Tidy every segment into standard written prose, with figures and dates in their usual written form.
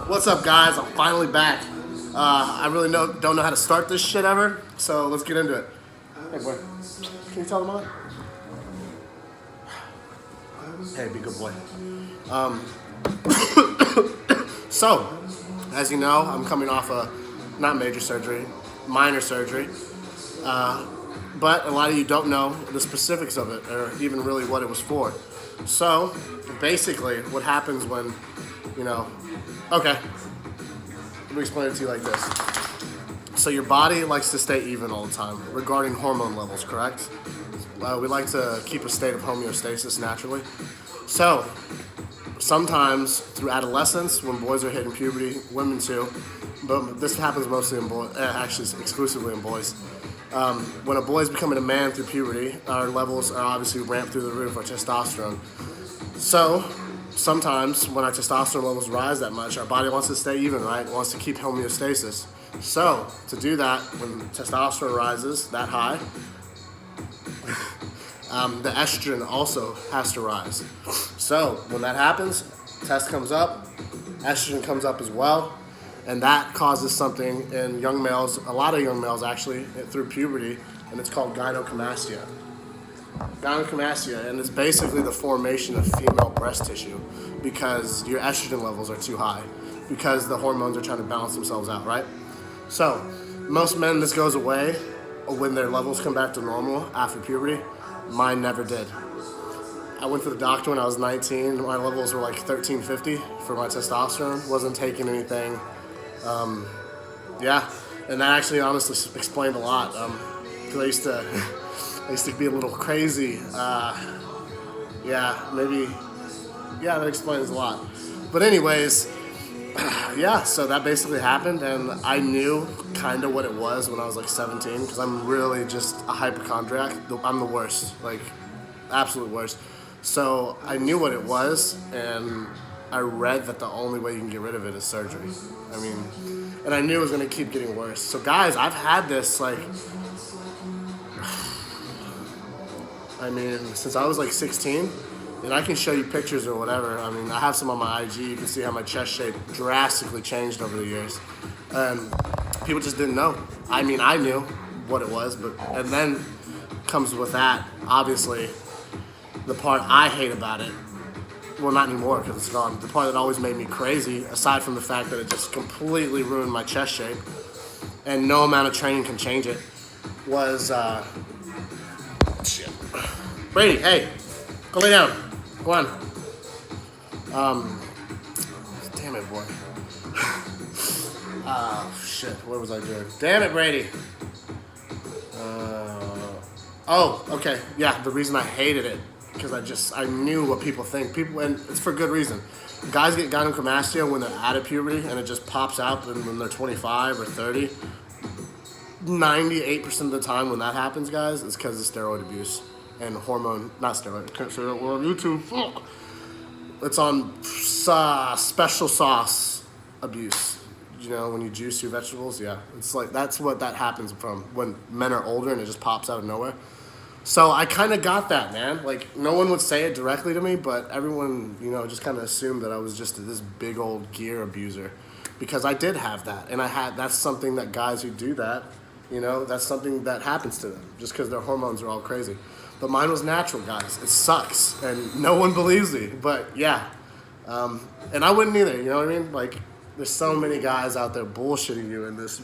What's up, guys? I'm finally back. I really don't know how to start this shit ever, so let's get into it. Hey, boy. Can you tell them on? Hey, be a good boy. So, as you know, I'm coming off a, not major surgery, minor surgery. But a lot of you don't know the specifics of it, or even really what it was for. So, basically, what happens when, okay, let me explain it to you like this. So your body likes to stay even all the time regarding hormone levels, correct? We like to keep a state of homeostasis naturally. So, sometimes through adolescence, when boys are hitting puberty, women too, but this happens mostly in boys, actually exclusively in boys. When a boy is becoming a man through puberty, our levels are obviously ramped through the roof, our testosterone. So, sometimes when our testosterone levels rise that much, our body wants to stay even, right? It wants to keep homeostasis. So, to do that, when testosterone rises that high, the estrogen also has to rise. So, when that happens, test comes up, estrogen comes up as well, and that causes something in young males, a lot of young males actually, through puberty, and it's called gynecomastia. Gynecomastia, and it's basically the formation of female breast tissue because your estrogen levels are too high, because the hormones are trying to balance themselves out, right? So, most men, this goes away when their levels come back to normal after puberty. Mine never did. I went to the doctor when I was 19. My levels were like 1350 for my testosterone. Wasn't taking anything. And that actually honestly explained a lot. Because I used to be a little crazy. That explains a lot. But anyways, so that basically happened, and I knew kind of what it was when I was like 17, because I'm really just a hypochondriac. I'm the worst, like absolute worst. So I knew what it was, and I read that the only way you can get rid of it is surgery. And I knew it was going to keep getting worse. So guys, I've had this since I was like 16, and I can show you pictures or whatever. I have some on my IG. You can see how my chest shape drastically changed over the years. And people just didn't know. I knew what it was, and then comes with that, obviously, the part I hate about it. Well, not anymore because it's gone. The part that always made me crazy, aside from the fact that it just completely ruined my chest shape, and no amount of training can change it, was, shit. Brady, hey, go lay down. Go on. Damn it, boy. Shit, what was I doing? Damn it, Brady. Okay, yeah, the reason I hated it, because I knew what people think. And it's for good reason. Guys get gynecomastia when they're out of puberty, and it just pops out when they're 25 or 30. 98% of the time when that happens, guys, it's because of steroid abuse and not steroid, can't say that word on YouTube, fuck. It's on special sauce abuse. When you juice your vegetables, yeah. It's like, that's what that happens from when men are older and it just pops out of nowhere. So I kind of got that, man. Like, no one would say it directly to me, but everyone, just kind of assumed that I was just this big old gear abuser, because I did have that. And that's something that guys who do that, that's something that happens to them just because their hormones are all crazy. But mine was natural, guys. It sucks, and no one believes me. But yeah, and I wouldn't either. You know what I mean? Like, there's so many guys out there bullshitting you in this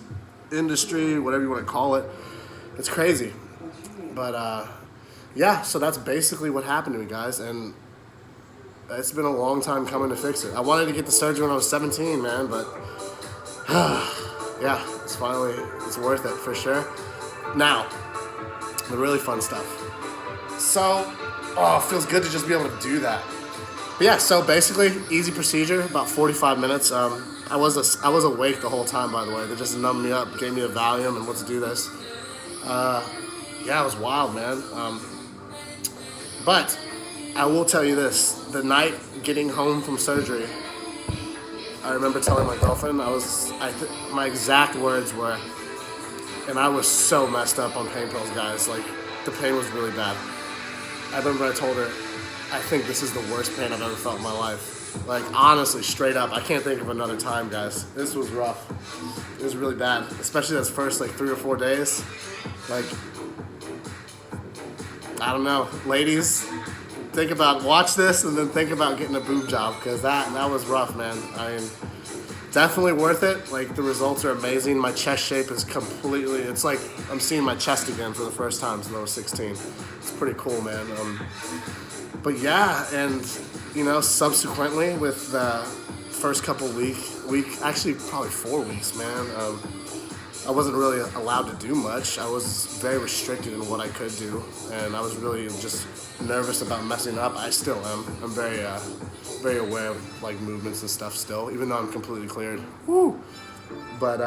industry, whatever you want to call it. It's crazy. But so that's basically what happened to me, guys, and it's been a long time coming to fix it. I wanted to get the surgery when I was 17, man, but it's worth it for sure. Now, the really fun stuff. So, it feels good to just be able to do that. But yeah, so basically, easy procedure, about 45 minutes. I was awake the whole time, by the way. They just numbed me up, gave me a Valium, and let's do this. It was wild, man. But I will tell you this: the night getting home from surgery, I remember telling my girlfriend, my exact words were, and I was so messed up on pain pills, guys. Like, the pain was really bad. I remember I told her, I think this is the worst pain I've ever felt in my life. Like, honestly, straight up, I can't think of another time, guys. This was rough. It was really bad, especially those first, like, 3 or 4 days. Like, I don't know. Ladies, watch this and then think about getting a boob job, because that was rough, man. I mean, definitely worth it. Like, the results are amazing. My chest shape is completely, it's like I'm seeing my chest again for the first time since I was 16. It's pretty cool, man. But yeah, and subsequently with the first couple actually probably 4 weeks, man, I wasn't really allowed to do much. I was very restricted in what I could do, and I was really just nervous about messing up. I still am. I'm very aware of like movements and stuff still, even though I'm completely cleared. Woo! But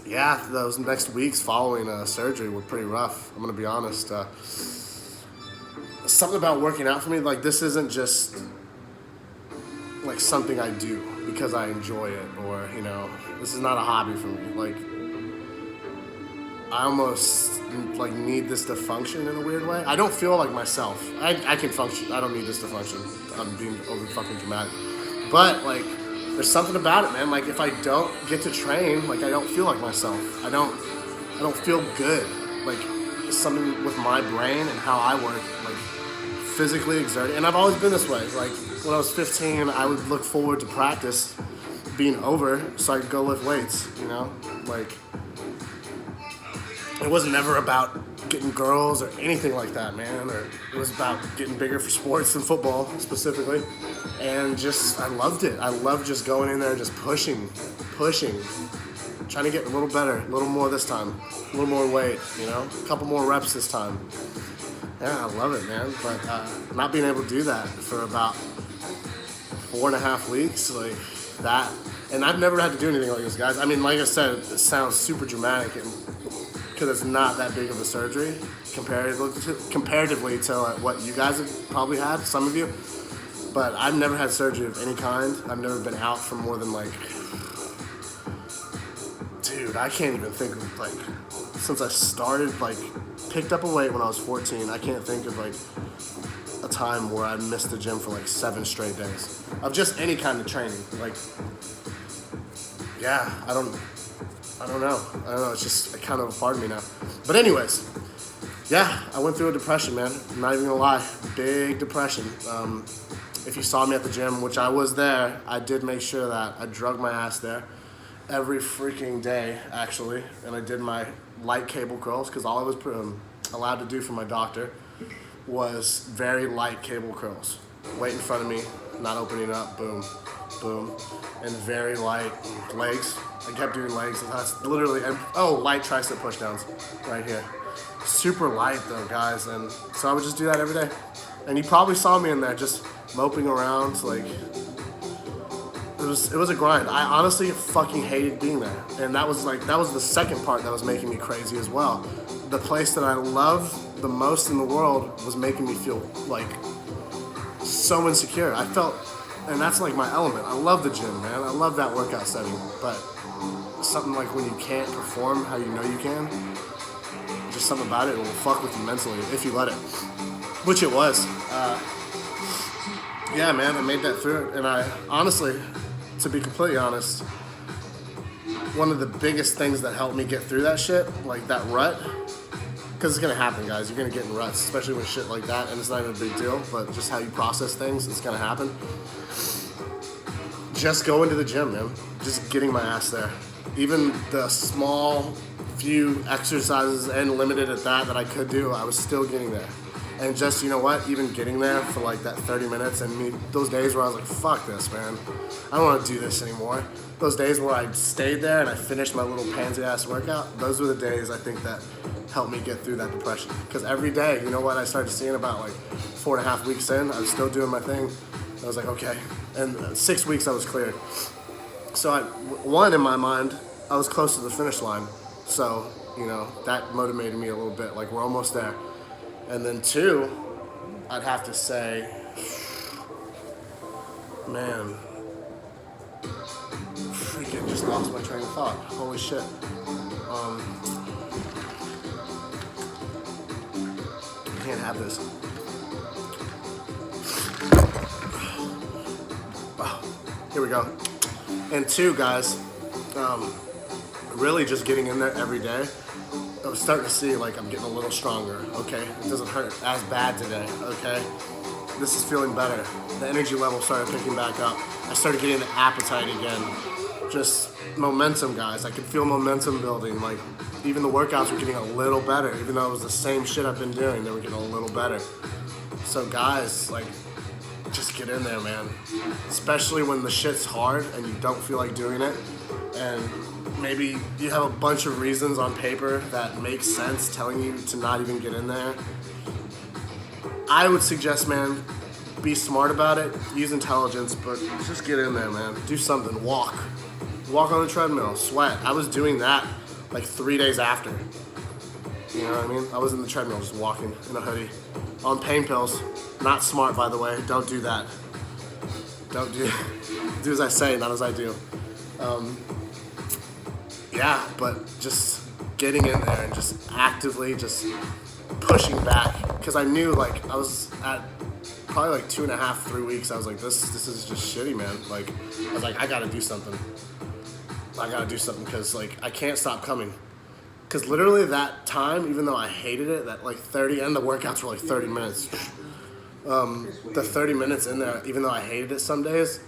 yeah, those next weeks following surgery were pretty rough. I'm gonna be honest. Something about working out for me, like, this isn't just like something I do because I enjoy it, or this is not a hobby for me. Like, I almost like need this to function in a weird way. I don't feel like myself. I can function. I don't need this to function. I'm being over fucking dramatic, but like, there's something about it, man. Like, if I don't get to train, like, I don't feel like myself. I don't feel good. Like, it's something with my brain and how I work, like, physically exerting. And I've always been this way. Like, when I was 15, I would look forward to practice being over so I could go lift weights, Like, it was never about getting girls or anything like that, man. Or it was about getting bigger for sports and football specifically. And just, I loved it. I loved just going in there and just pushing, trying to get a little better, a little more this time, a little more weight, a couple more reps this time. Yeah, I love it, man. But not being able to do that for about 4.5 weeks, like that. And I've never had to do anything like this, guys. I mean, like I said, it sounds super dramatic because it's not that big of a surgery comparatively to like, what you guys have probably had, some of you. But I've never had surgery of any kind. I've never been out for more than like, dude, I can't even think of like, since I started, like, picked up a weight when I was 14, I can't think of like a time where I missed the gym for like 7 straight days of just any kind of training. Like, yeah, I don't know. It's just kind of a part of me now. But anyways, yeah, I went through a depression, man. I'm not even gonna lie, big depression. If you saw me at the gym, which I was there, I did make sure that I drug my ass there every freaking day, actually. And I did my light cable curls, because all I was allowed to do from my doctor was very light cable curls. Weight in front of me, not opening up, boom, boom. And very light legs. I kept doing legs. That's literally, light tricep pushdowns right here. Super light though, guys. And so I would just do that every day. And you probably saw me in there just moping around, like, it was a grind. I honestly fucking hated being there. And that was the second part that was making me crazy as well. The place that I love the most in the world was making me feel like so insecure. I felt, and that's like my element. I love the gym, man. I love that workout setting. But something like when you can't perform how you know you can, just something about it will fuck with you mentally if you let it. Which it was. Yeah, man, I made that through it. And I honestly, to be completely honest, one of the biggest things that helped me get through that shit, like that rut, because it's going to happen, guys. You're going to get in ruts, especially with shit like that, and it's not even a big deal, but just how you process things, it's going to happen. Just going to the gym, man. Just getting my ass there. Even the small few exercises, and limited at that I could do, I was still getting there. And just, you know what, even getting there for like that 30 minutes, and those days where I was like, fuck this, man. I don't want to do this anymore. Those days where I stayed there and I finished my little pansy-ass workout, those were the days I think that helped me get through that depression. Because every day, you know what, I started seeing about like 4.5 weeks in, I was still doing my thing. I was like, okay. And 6 weeks I was cleared. So one, in my mind, I was close to the finish line. So, that motivated me a little bit, like we're almost there. And then 2, I'd have to say, man, freaking just lost my train of thought. Holy shit. I can't have this. Here we go. And 2, guys, really just getting in there every day. I was starting to see like I'm getting a little stronger, okay? It doesn't hurt as bad today, okay? This is feeling better. The energy level started picking back up. I started getting the appetite again. Just momentum, guys. I could feel momentum building. Like, even the workouts were getting a little better. Even though it was the same shit I've been doing, they were getting a little better. So guys, like, just get in there, man. Especially when the shit's hard and you don't feel like doing it. And maybe you have a bunch of reasons on paper that make sense telling you to not even get in there. I would suggest, man, be smart about it, use intelligence, but just get in there, man. Do something, walk. Walk on the treadmill, sweat. I was doing that like 3 days after. You know what I mean? I was in the treadmill just walking in a hoodie. On pain pills. Not smart, by the way. Don't do that. Don't do as I say, not as I do. Yeah, but just getting in there and just actively just pushing back. Because I knew, like, I was at probably like 2.5, 3 weeks. I was like, this is just shitty, man. Like, I was like, I gotta do something. I gotta do something because, like, I can't stop coming. Because literally that time, even though I hated it, that like 30, and the workouts were like 30 minutes. The 30 minutes in there, even though I hated it some days,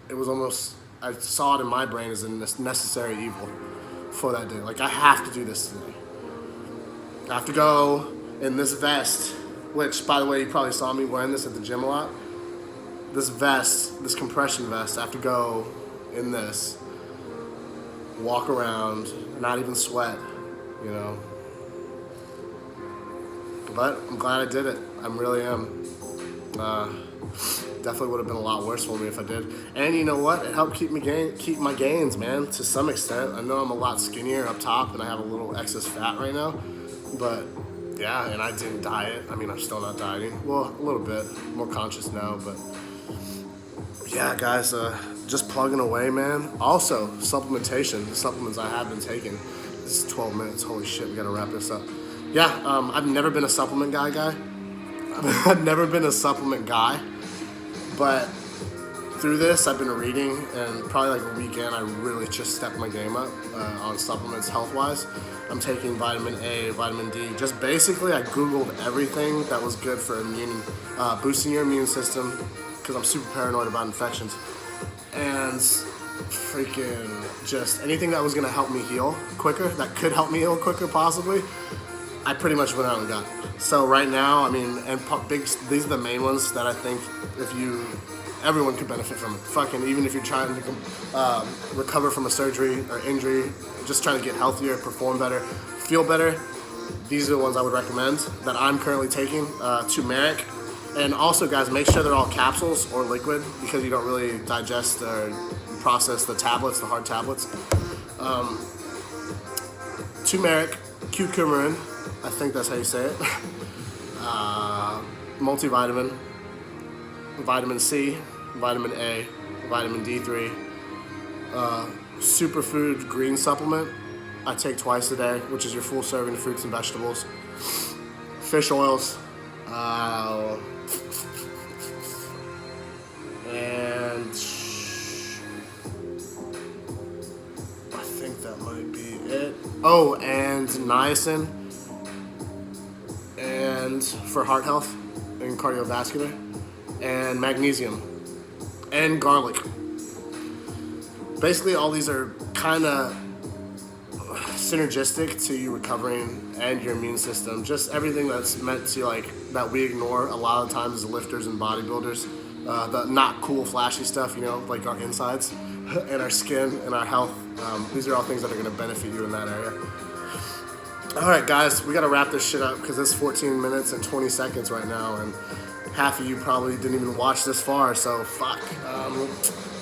it was almost, I saw it in my brain as a necessary evil for that day. Like, I have to do this today. I have to go in this vest, which, by the way, you probably saw me wearing this at the gym a lot. This vest, this compression vest, I have to go in this, walk around, not even sweat, you know. But I'm glad I did it. I really am. Definitely would have been a lot worse for me if I did. And you know what? It helped keep my gains, man, to some extent. I know I'm a lot skinnier up top and I have a little excess fat right now. But yeah, and I didn't diet. I mean, I'm still not dieting. Well, a little bit. More conscious now, but yeah, guys, just plugging away, man. Also, supplementation. The supplements I have been taking. This is 12 minutes. Holy shit, we gotta wrap this up. Yeah, I've never been a supplement guy. I've never been a supplement guy, but through this, I've been reading, and probably like a weekend, I really just stepped my game up on supplements health-wise. I'm taking vitamin A, vitamin D. Just basically, I Googled everything that was good for boosting your immune system, because I'm super paranoid about infections. And freaking just anything that was going to help me heal quicker, that could help me heal quicker possibly, I pretty much went out and got. So right now, I mean, and these are the main ones that I think everyone could benefit from. Fucking, even if you're trying to recover from a surgery or injury, just trying to get healthier, perform better, feel better, these are the ones I would recommend that I'm currently taking. Turmeric. And also, guys, make sure they're all capsules or liquid because you don't really digest or process the tablets, the hard tablets. Turmeric, curcumin, I think that's how you say it. Multivitamin, vitamin C, vitamin A, vitamin D3, superfood green supplement I take twice a day, which is your full serving of fruits and vegetables. Fish oils, and I think that might be it. Oh, and niacin, and for heart health and cardiovascular, and magnesium, and garlic. Basically, all these are kind of synergistic to you recovering and your immune system. Just everything that's meant to, like, that we ignore a lot of times as lifters and bodybuilders. The not cool, flashy stuff, you know, like our insides and our skin and our health. These are all things that are going to benefit you in that area. All right, guys, we got to wrap this shit up because it's 14 minutes and 20 seconds right now, and half of you probably didn't even watch this far, so fuck.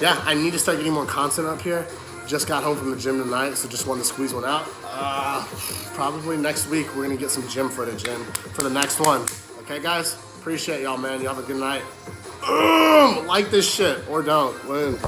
Yeah, I need to start getting more content up here. Just got home from the gym tonight, so just wanted to squeeze one out. Probably next week we're going to get some gym footage in for the next one. Okay, guys? Appreciate y'all, man. Y'all have a good night. Like this shit, or don't. Win.